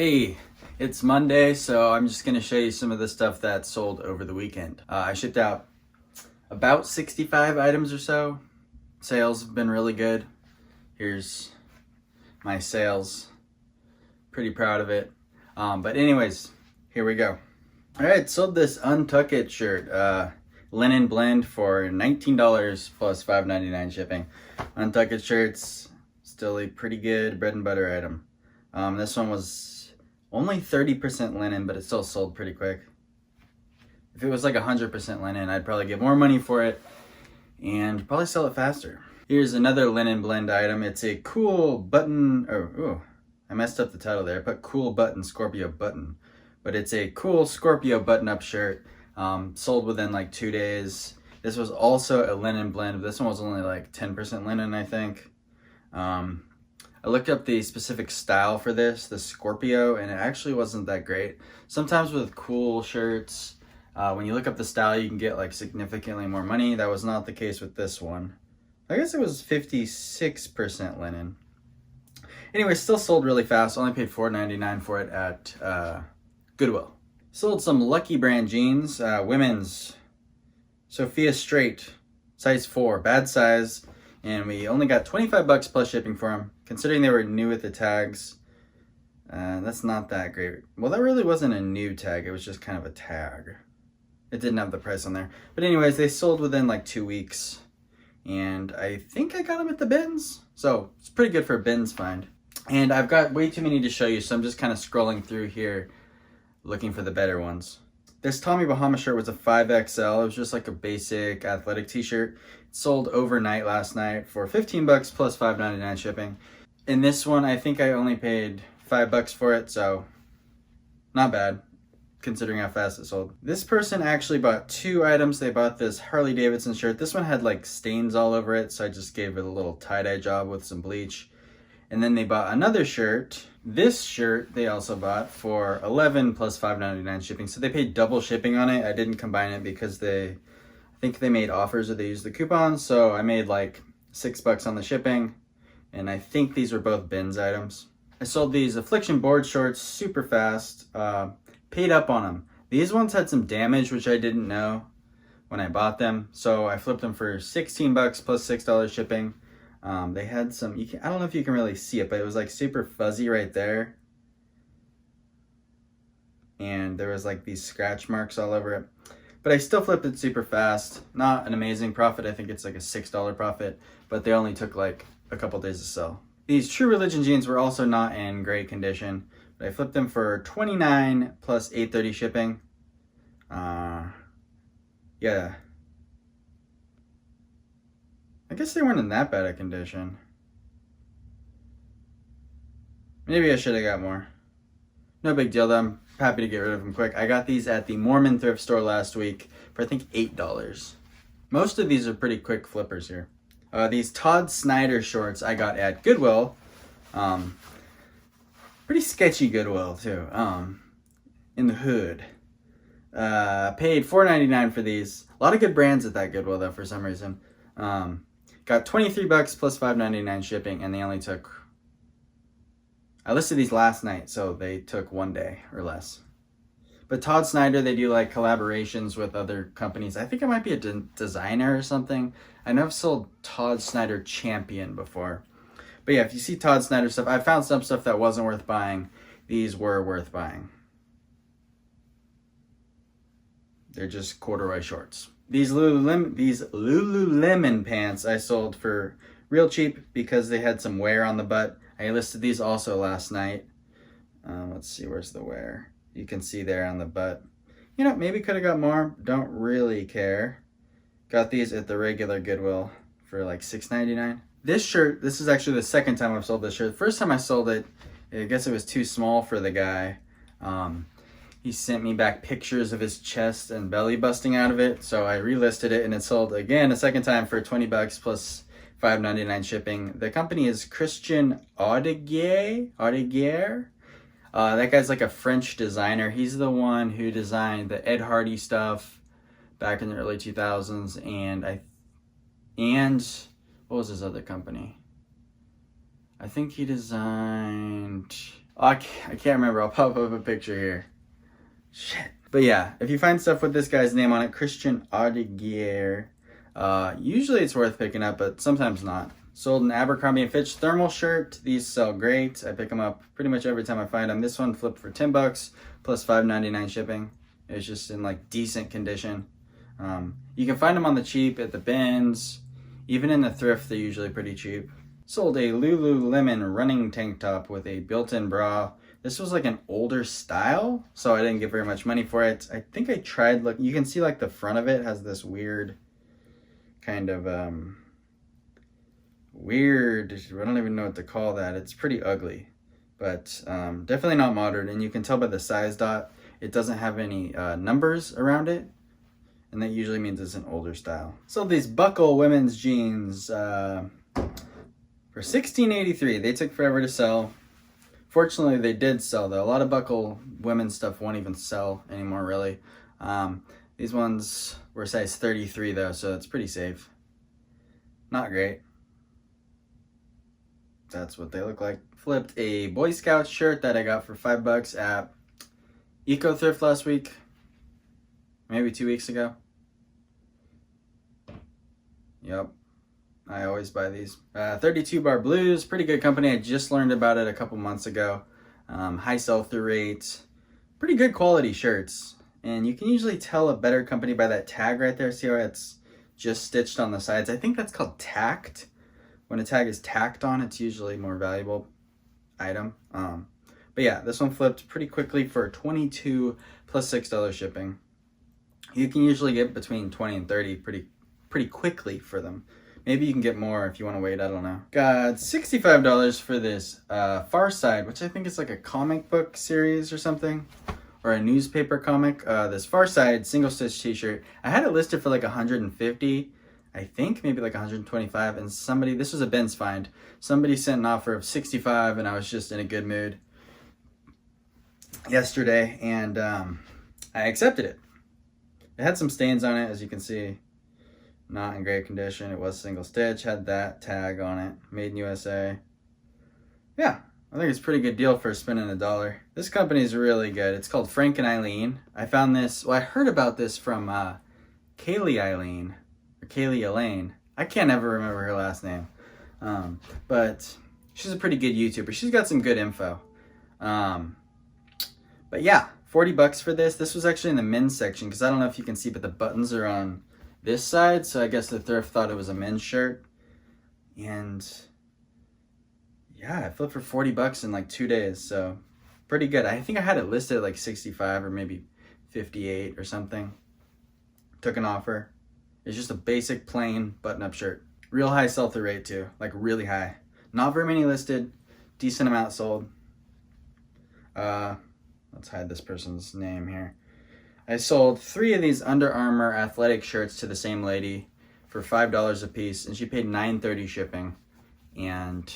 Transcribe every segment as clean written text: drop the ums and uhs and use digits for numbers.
Hey, it's Monday, so I'm just going to show you some of the stuff that sold over the weekend. I shipped out about 65 items or so. Sales have been really good. Here's my sales. Pretty proud of it. But anyways, here we go. All right, sold this Untucked shirt, linen blend for $19 plus $5.99 shipping. Untucked shirts, still a pretty good bread and butter item. This one was only 30% linen, but it still sold pretty quick. If it was like 100% linen, I'd probably get more money for it and probably sell it faster. Here's another linen blend item. It's a cool button, I messed up the title there. I put cool button Scorpio button, but it's a cool Scorpio button-up shirt. Sold within like 2 days. This was also a linen blend. This one was only like 10% linen, I think. I looked up the specific style for this, the Scorpio, and it actually wasn't that great. Sometimes with cool shirts, when you look up the style, you can get like significantly more money. That was not the case with this one. I guess it was 56% linen. Anyway, still sold really fast. Only paid $4.99 for it at Goodwill. Sold some Lucky brand jeans, women's Sophia Straight, size 4, bad size. And we only got 25 bucks plus shipping for them. Considering they were new with the tags, that's not that great. Well, that really wasn't a new tag. It was just kind of a tag. It didn't have the price on there. But anyways, they sold within like 2 weeks. And I think I got them at the bins. So it's pretty good for a bins find. And I've got way too many to show you. So I'm just kind of scrolling through here looking for the better ones. This Tommy Bahama shirt was a 5XL. It was just like a basic athletic t-shirt. It sold overnight last night for 15 bucks plus $5.99 shipping. In this one, I think I only paid $5 for it, so not bad considering how fast it sold. This person actually bought 2 items. They bought this Harley Davidson shirt. This one had like stains all over it, so I just gave it a little tie-dye job with some bleach. And then they bought another shirt. This shirt they also bought for $11 plus $5.99 shipping. So they paid double shipping on it. I didn't combine it because I think they made offers or they used the coupons. So I made like $6 on the shipping. And I think these were both bins items. I sold these Affliction board shorts super fast. Paid up on them. These ones had some damage, which I didn't know when I bought them. So I flipped them for 16 bucks plus $6 shipping. They had some, I don't know if you can really see it, but it was like super fuzzy right there. And there was like these scratch marks all over it. But I still flipped it super fast. Not an amazing profit. I think it's like a $6 profit, but they only took like a couple days to sell. These True Religion jeans were also not in great condition, but I flipped them for $29 plus $8.30 shipping. Yeah. I guess they weren't in that bad a condition. Maybe I should have got more. No big deal though. I'm happy to get rid of them quick. I got these at the Mormon thrift store last week for I think $8. Most of these are pretty quick flippers here. These Todd Snyder shorts I got at Goodwill. Pretty sketchy Goodwill too. In the hood. Paid $4.99 for these. A lot of good brands at that Goodwill though for some reason. Got 23 bucks plus $5.99 shipping, and they only took, I listed these last night, so they took 1 day or less. But Todd Snyder, they do like collaborations with other companies. I think it might be a designer or something. I know I've sold Todd Snyder Champion before. But yeah, if you see Todd Snyder stuff, I found some stuff that wasn't worth buying. These were worth buying. They're just corduroy shorts. These Lululemon pants I sold for real cheap because they had some wear on the butt. I listed these also last night. Let's see, where's the wear? You can see there on the butt. You know, maybe could have got more. Don't really care. Got these at the regular Goodwill for like $6.99. This shirt, this is actually the second time I've sold this shirt. The first time I sold it, I guess it was too small for the guy. He sent me back pictures of his chest and belly busting out of it, so I relisted it and it sold again a second time for 20 bucks plus $5.99 shipping. The company is Christian Audigier. That guy's like a French designer. He's the one who designed the Ed Hardy stuff back in the early 2000s, and what was his other company? I think he designed I can't remember. I'll pop up a picture here. Shit. But yeah, if you find stuff with this guy's name on it, Christian Audigier, usually it's worth picking up, but sometimes not. Sold an Abercrombie and Fitch thermal shirt. These sell great. I pick them up pretty much every time I find them. This one flipped for $10 plus $5.99 shipping. It's just in like decent condition. You can find them on the cheap at the bins. Even in the thrift, they're usually pretty cheap. Sold a Lululemon running tank top with a built-in bra. This was like an older style, so I didn't get very much money for it. I think I tried, look, you can see like the front of it has this weird kind of, weird, I don't even know what to call that. It's pretty ugly, but definitely not modern. And you can tell by the size dot, it doesn't have any numbers around it. And that usually means it's an older style. So these Buckle women's jeans for $16.83. They took forever to sell. Fortunately, they did sell though. A lot of Buckle women's stuff won't even sell anymore, really. These ones were size 33 though, so it's pretty safe. Not great. That's what they look like. Flipped a Boy Scout shirt that I got for $5 at Eco Thrift last week. Maybe 2 weeks ago. Yep. I always buy these. 32 Bar Blues, pretty good company. I just learned about it a couple months ago. High sell-through rates. Pretty good quality shirts. And you can usually tell a better company by that tag right there. See how it's just stitched on the sides? I think that's called tacked. When a tag is tacked on, it's usually a more valuable item. But yeah, this one flipped pretty quickly for $22 plus $6 shipping. You can usually get between 20 and 30 pretty quickly for them. Maybe you can get more if you want to wait, I don't know. Got $65 for this Far Side, which I think is like a comic book series or something, or a newspaper comic. This Far Side single stitch t-shirt. I had it listed for like 150, I think, maybe like 125, and somebody, this was a Ben's find, somebody sent an offer of 65, and I was just in a good mood yesterday, and I accepted it. It had some stains on it, as you can see. Not in great condition. It was single stitch, had that tag on it, made in USA. Yeah, I think it's a pretty good deal for spending $1. This company is really good. It's called Frank and Eileen. I found this, well, I heard about this from Kaylee Eileen, or Kaylee Elaine. I can't ever remember her last name. But she's a pretty good YouTuber. She's got some good info. But yeah, $40 for this. This was actually in the men's section, because I don't know if you can see, but the buttons are on this side, so I guess the thrift thought it was a men's shirt. And yeah, I flipped for $40 in like 2 days, so pretty good. I think I had it listed at like 65 or maybe 58 or something. Took an offer. It's just a basic plain button-up shirt. Real high sell-through rate too, like really high. Not very many listed, decent amount sold. Let's hide this person's name here. I sold 3 of these Under Armour athletic shirts to the same lady for $5 a piece, and she paid $9.30 shipping, and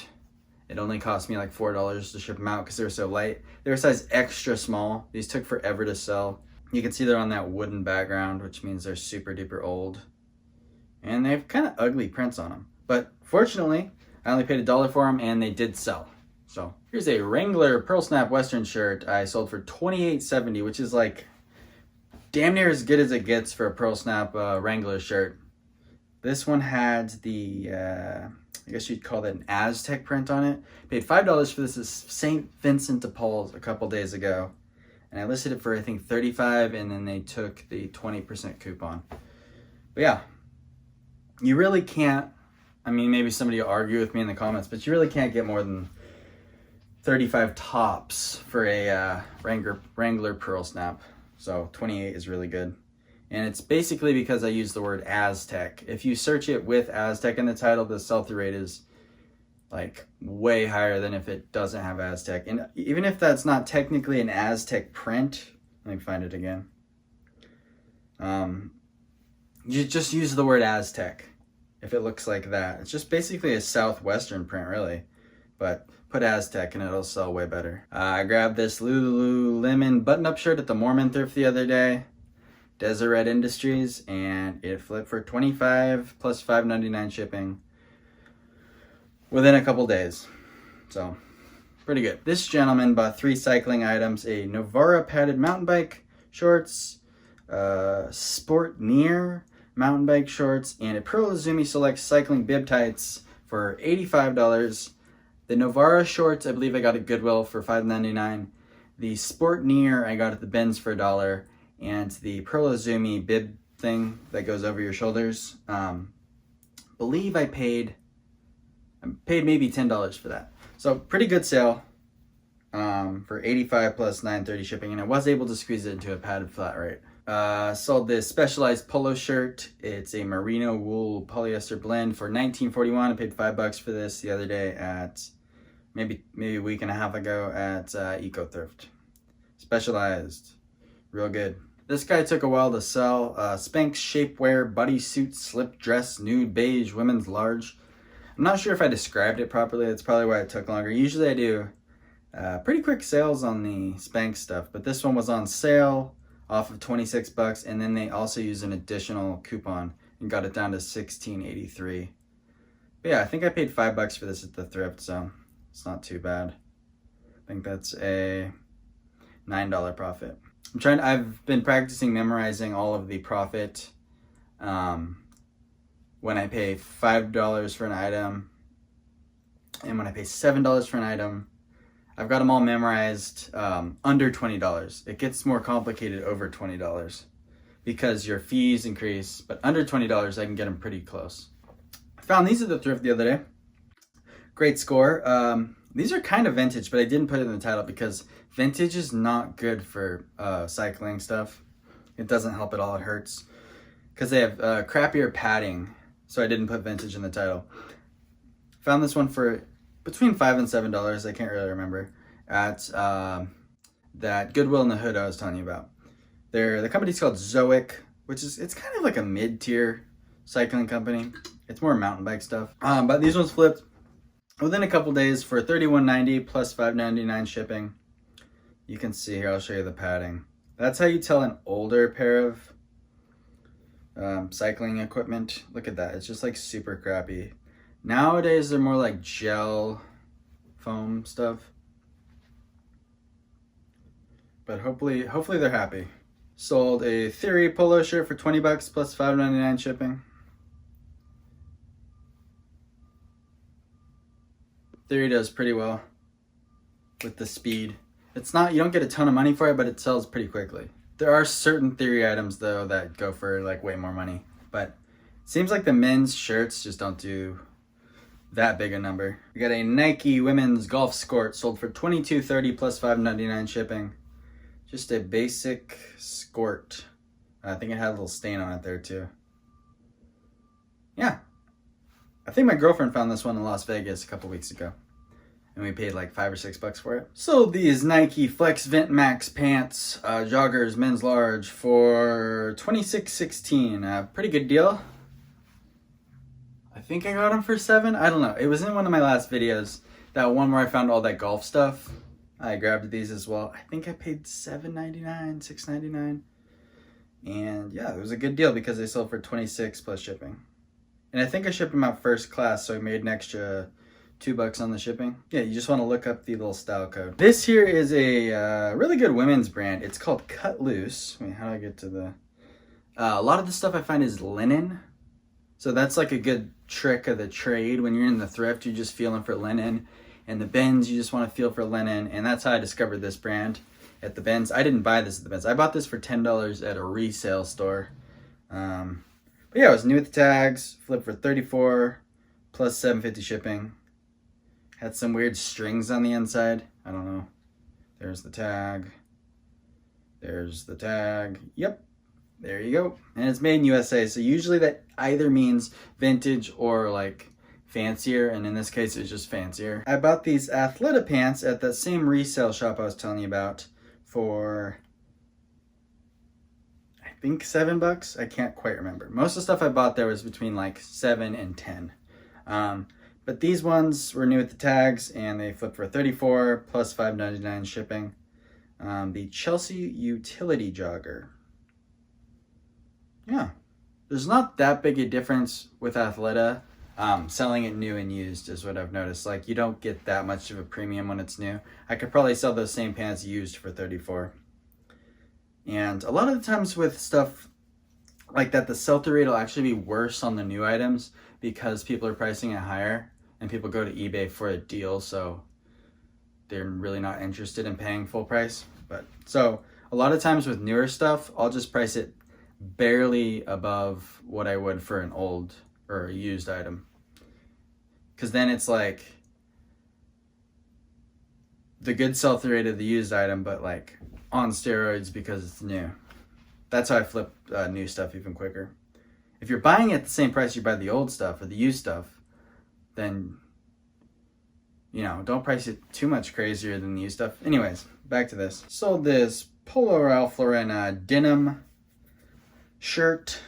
it only cost me like $4 to ship them out because they were so light. They were size extra small. These took forever to sell. You can see they're on that wooden background, which means they're super duper old, and they have kind of ugly prints on them. But fortunately, I only paid $1 for them, and they did sell. So here's a Wrangler Pearl Snap Western shirt I sold for $28.70, which is like damn near as good as it gets for a Pearl Snap Wrangler shirt. This one had the, I guess you'd call that an Aztec print on it. Paid $5 for this at St. Vincent de Paul's a couple days ago. And I listed it for, I think, $35, and then they took the 20% coupon. But yeah, you really can't, I mean, maybe somebody will argue with me in the comments, but you really can't get more than 35 tops for a Wrangler Pearl Snap. So 28 is really good. And it's basically because I use the word Aztec. If you search it with Aztec in the title, the sell-through rate is like way higher than if it doesn't have Aztec. And even if that's not technically an Aztec print, let me find it again. You just use the word Aztec if it looks like that. It's just basically a Southwestern print, really. But put Aztec and it'll sell way better. I grabbed this Lululemon button-up shirt at the Mormon thrift the other day, Deseret Industries, and it flipped for $25 plus $5.99 shipping within a couple days. So Pretty good. This gentleman bought 3 cycling items: a Novara padded mountain bike shorts, Sport Near mountain bike shorts, and a Pearl Izumi Select cycling bib tights for $85. The Novara shorts, I believe I got at Goodwill for $5.99. The Sport Near I got at the Ben's for $1. And the Pearl Izumi bib thing that goes over your shoulders, believe I paid maybe $10 for that. So pretty good sale for $85 plus $9.30 shipping, and I was able to squeeze it into a padded flat rate. Sold this Specialized Polo shirt. It's a merino wool polyester blend for $19.41. I paid $5 for this the other day at maybe a week and a half ago at Eco Thrift. Specialized, real good. This guy took a while to sell. Spanx shapewear bodysuit slip dress nude beige women's large. I'm not sure if I described it properly. That's probably why it took longer. Usually I do pretty quick sales on the Spanx stuff, but this one was on sale off of $26, and then they also used an additional coupon and got it down to $16.83. But yeah, I think I paid $5 for this at the thrift, so it's not too bad. I think that's a $9 profit. I've been practicing memorizing all of the profit when I pay $5 for an item and when I pay $7 for an item. I've got them all memorized under $20. It gets more complicated over $20 because your fees increase, but under $20 I can get them pretty close. I found these at the thrift the other day. Great score. These are kind of vintage, but I didn't put it in the title because vintage is not good for cycling stuff. It doesn't help at all. It hurts because they have crappier padding, so I didn't put vintage in the title. Found this one for between $5 and $7. I can't really remember, at that Goodwill in the Hood I was telling you about. The company's called Zoic, which is, it's kind of like a mid-tier cycling company. It's more mountain bike stuff. But these ones flipped within a couple days for $31.90 plus $5.99 shipping. You can see here, I'll show you the padding. That's how you tell an older pair of cycling equipment. Look at that, it's just like super crappy. Nowadays they're more like gel foam stuff. But hopefully they're happy. Sold a Theory polo shirt for $20 plus $5.99 shipping. Theory does pretty well with the speed. It's not, you don't get a ton of money for it, but it sells pretty quickly. There are certain Theory items though that go for like way more money, but it seems like the men's shirts just don't do that big a number. We got a Nike women's golf skort sold for $22.30 plus $5.99 shipping. Just a basic skort. I think it had a little stain on it there too. Yeah. I think my girlfriend found this one in Las Vegas a couple weeks ago, and we paid like $5 or $6 for it. Sold these Nike Flex Vent Max pants, joggers, men's large, for $26.16. Pretty good deal. I think I got them for $7. I don't know. It was in one of my last videos, that one where I found all that golf stuff. I grabbed these as well. I think I paid $7.99, $6.99. And yeah, it was a good deal because they sold for $26 plus shipping. And I think I shipped them out first class, so I made an extra $2 on the shipping. Yeah, you just want to look up the little style code. This here is a really good women's brand. It's called Cut Loose. Wait, how do I get to the... a lot of the stuff I find is linen. So that's like a good trick of the trade. When you're in the thrift, you're just feeling for linen. And the bins, you just want to feel for linen. And that's how I discovered this brand at the bins. I didn't buy this at the bins. I bought this for $10 at a resale store. But yeah, it was new with the tags. Flipped for $34 plus $7.50 shipping. Had some weird strings on the inside. I don't know. There's the tag. There's the tag. Yep. There you go. And it's made in USA. So usually that either means vintage or like fancier. And in this case, it's just fancier. I bought these Athleta Pants at that same resale shop I was telling you about for, I think $7. I can't quite remember. Most of the stuff I bought there was between like 7 and 10. But these ones were new with the tags, and they flipped for $34 plus $5.99 shipping. The Chelsea Utility Jogger. Yeah, there's not that big a difference with Athleta. Selling it new and used is what I've noticed. Like, you don't get that much of a premium when it's new. I could probably sell those same pants used for $34. And a lot of the times with stuff like that, the sell-through rate will actually be worse on the new items because people are pricing it higher and people go to eBay for a deal, so they're really not interested in paying full price. But so a lot of times with newer stuff, I'll just price it barely above what I would for an old or a used item, because then it's like the good sell-through rate of the used item, but like on steroids because it's new. That's how I flip new stuff even quicker. If you're buying it at the same price you buy the old stuff or the used stuff, then, you know, don't price it too much crazier than the used stuff. Anyways, back to this. Sold this Polaroflorena denim shirt.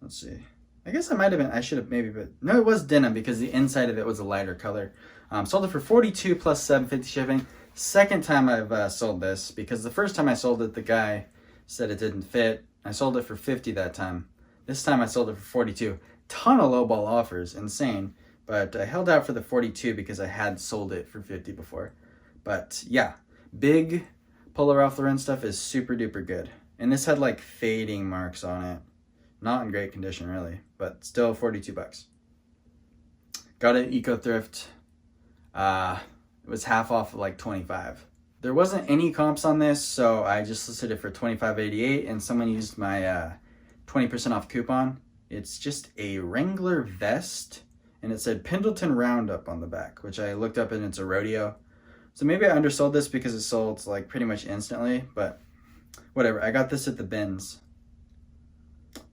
Let's see. I guess I should have maybe, but no, it was denim because the inside of it was a lighter color. Sold it for $42 plus $7.50 shipping. Second time I've sold this, because the first time I sold it, the guy said it didn't fit. I sold it for $50 that time. This time I sold it for $42. Ton of lowball offers, insane. But I held out for the $42 because I had sold it for $50 before. But yeah, big Polaroflorena stuff is super duper good. And this had like fading marks on it. Not in great condition really, but still $42. Got it eco thrift. It was half off of like $25. There wasn't any comps on this, so I just listed it for $25.88, and someone used my 20% off coupon. It's just a Wrangler vest, and it said Pendleton Roundup on the back, which I looked up and it's a rodeo. So maybe I undersold this because it sold like pretty much instantly, but whatever. I got this at the bins.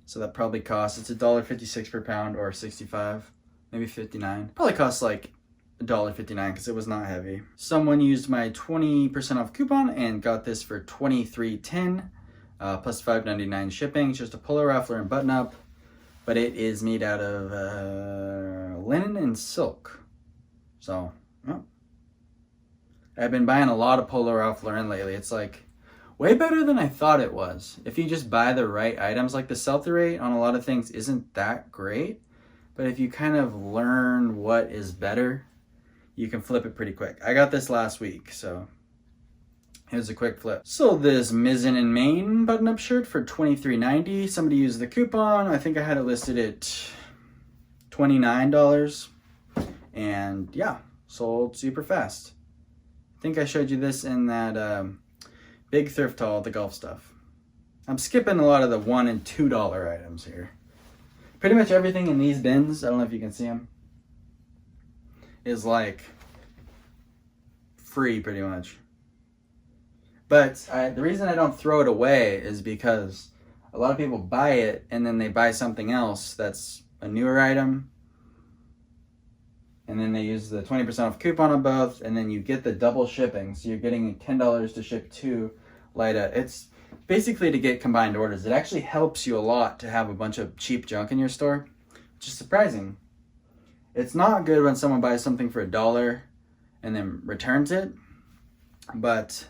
So that probably costs, it's $1.56 per pound or 65, maybe 59. Probably costs like $1.59 because it was not heavy. Someone used my 20% off coupon and got this for $23.10 plus $5.99 shipping. It's just a Polaroflorena button up, but it is made out of linen and silk. So, well, I've been buying a lot of Polaroflorena lately. It's like way better than I thought it was. If you just buy the right items, like the sell-through rate on a lot of things isn't that great, but if you kind of learn what is better, you can flip it pretty quick. I got this last week, so here's a quick flip. Sold this Mizzen and Main button-up shirt for $23.90. Somebody used the coupon. I think I had it listed at $29. And yeah, sold super fast. I think I showed you this in that big thrift haul, the golf stuff. I'm skipping a lot of the $1 and $2 items here. Pretty much everything in these bins, I don't know if you can see them, is like free pretty much. But the reason I don't throw it away is because a lot of people buy it and then they buy something else that's a newer item, and then they use the 20% off coupon on both, and then you get the double shipping, so you're getting $10 to ship 2 Lita. It's basically to get combined orders. It actually helps you a lot to have a bunch of cheap junk in your store, which is surprising. It's not good when someone buys something for $1 and then returns it, but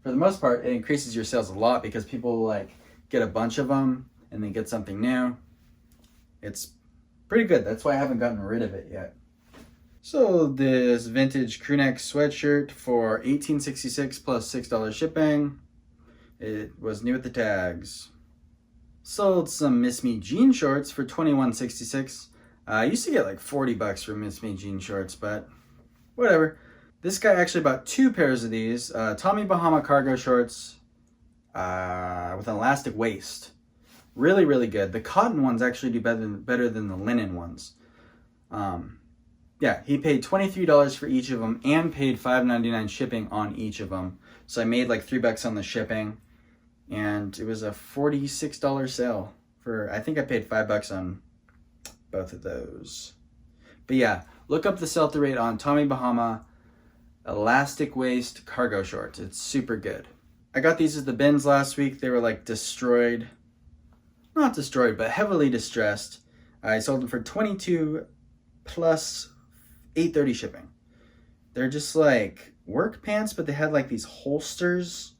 for the most part, it increases your sales a lot because people like get a bunch of them and then get something new. It's pretty good. That's why I haven't gotten rid of it yet. So this vintage crewneck sweatshirt for $18.66 plus $6 shipping. It was new with the tags. Sold some Miss Me jean shorts for $21.66. I used to get like $40 for Miss Me jean shorts, but whatever. This guy actually bought 2 pairs of these. Tommy Bahama cargo shorts with an elastic waist. Really, really good. The cotton ones actually do better than the linen ones. Yeah, he paid $23 for each of them and paid $5.99 shipping on each of them. So I made like $3 on the shipping, and it was a $46 sale for, I think I paid $5 on both of those. But yeah, look up the sell-through rate on Tommy Bahama elastic waist cargo shorts. It's super good. I got these at the bins last week. They were like destroyed. Not destroyed, but heavily distressed. I sold them for $22 plus $8.30 shipping. They're just like work pants, but they had like these holsters.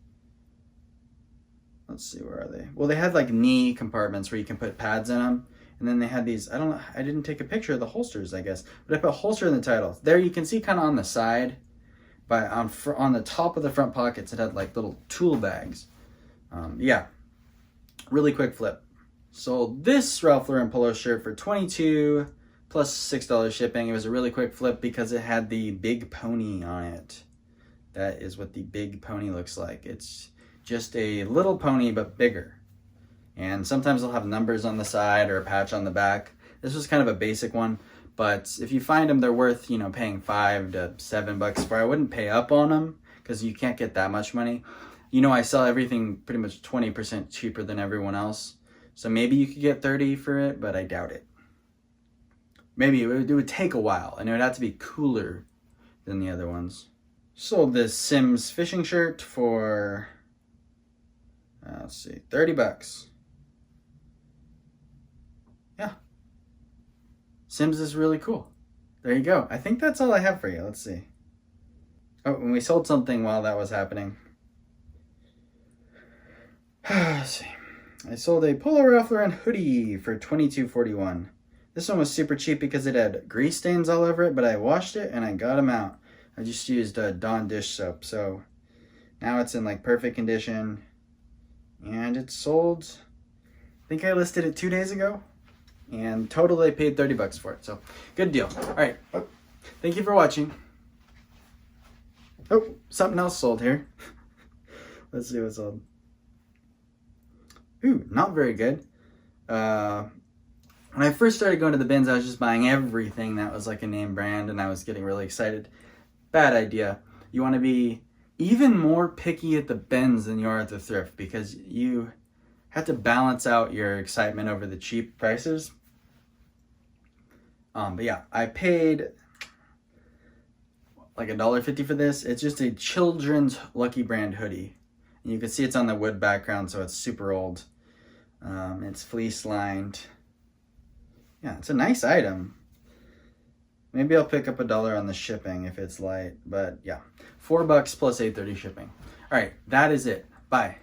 Let's see, where are they? Well, they had like knee compartments where you can put pads in them. And then they had these, I don't know, I didn't take a picture of the holsters, I guess, but I put holster in the title. There you can see kind of on the side, but on the top of the front pockets, it had like little tool bags. Yeah, really quick flip. Sold this Ralph Lauren polo shirt for $22 plus $6 shipping. It was a really quick flip because it had the big pony on it. That is what the big pony looks like. It's just a little pony, but bigger. And sometimes they'll have numbers on the side or a patch on the back. This was kind of a basic one, but if you find them, they're worth, you know, paying $5 to $7 for. I wouldn't pay up on them because you can't get that much money. You know, I sell everything pretty much 20% cheaper than everyone else. So maybe you could get 30 for it, but I doubt it. Maybe it would take a while, and it would have to be cooler than the other ones. Sold this Sims fishing shirt for, let's see, $30. Yeah. Sims is really cool. There you go. I think that's all I have for you. Let's see. Oh, and we sold something while that was happening. Let's see. I sold a Polaroflorena hoodie for $22.41. This one was super cheap because it had grease stains all over it, but I washed it and I got them out. I just used Dawn dish soap, so now it's in like perfect condition. And it sold, I think I listed it 2 days ago, and total I paid $30 for it, so good deal. All right, thank you for watching. Oh, something else sold here. Let's see what sold. Ooh, not very good. When I first started going to the bins, I was just buying everything that was like a name brand, and I was getting really excited. Bad idea. You want to be even more picky at the bins than you are at the thrift, because you have to balance out your excitement over the cheap prices. But yeah, I paid like $1.50 for this. It's just a children's Lucky Brand hoodie. And you can see it's on the wood background, so it's super old. It's fleece lined. Yeah, it's a nice item. Maybe I'll pick up $1 on the shipping if it's light, but yeah, $4 plus $8.30 shipping. All right, that is it. Bye.